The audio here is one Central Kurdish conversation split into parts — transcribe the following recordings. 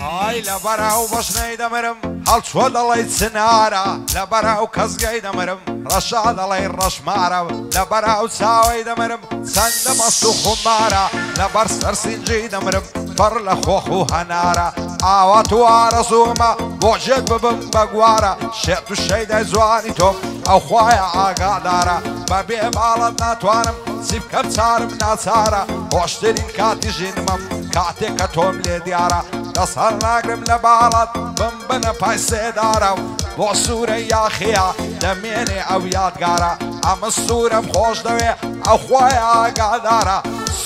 ئای لە بەراو بەشنەی دەمرم هەڵچوە دەڵێی چنارە لە بەراو کەسگەی دەمرم ڕەشا دەڵێی ڕەشمارە لە بەراو چاوەی دەمرم چەندە مەست و خومارە لەبەر سەرسینجی دەمرم پڕ لە خۆخ و هەنارە ئاوا تو ئارەزوومە بۆ ژێت ببم بە گوارە شێت و شەیدای جوانی تۆم ئەو خوایە ئاگادارە بەبێ باڵت ناتوانم چی بکەم چارم ناچارە خۆشترین کاتی ژینمەم کاتێک کە تۆم لێ دیارە دەست هەڵ ناگرم لە باڵت بم بنە پای سێدارە بۆ سوورە یاخەیە دەمێنێ ئەو یادگارە ئەمە سوورەم خۆش دەوێ ئەو خوایە ئاگادارە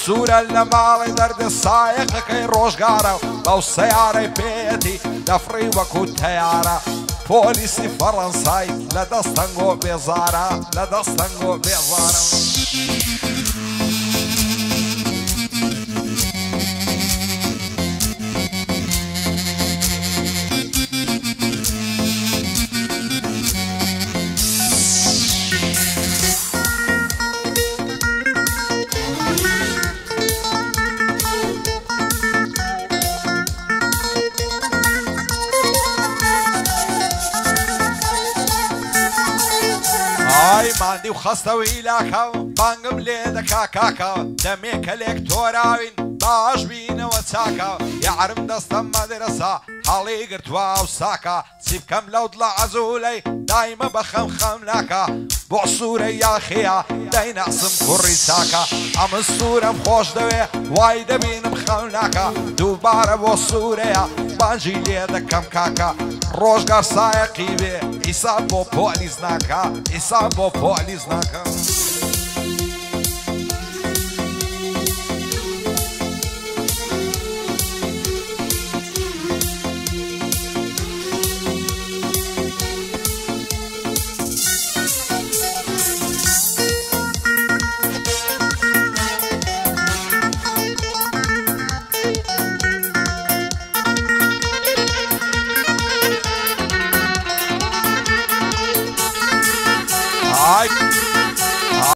سوورە لە ماڵی دەردە سایەقەکەی ڕۆژگارە بەو سەیارەی پێیەتی دەفڕی وەکو تەیارە پۆلیسی فەڕەنسای لە دەستەنگۆ بێزارە لە دەستەنگۆ بێزارە ماندی و خەستەوە ئیلاکە بانگم لێ دەکا کاکە دەمێکە لێک تۆراوین باش بینەوە چاکە یارم دەستەم مەدرسە هەڵی گرتووە و ساکە چی بکەم لەو دڵە عەزوولەی دایمە بە خەم ناکە بۆ سوورە یاخەیە دەیناسم کوڕی چاکە ئەمە سوورەم خۆش دەوێ وای دەبینم خەم ناکە دووبارە بۆ سوورەیە بانجی لێ دەکەم کاکە ڕۆژگار سایەقی بێ ئیسا بۆ پۆلیس ناکە ئیسا بۆ پۆلیس ناکە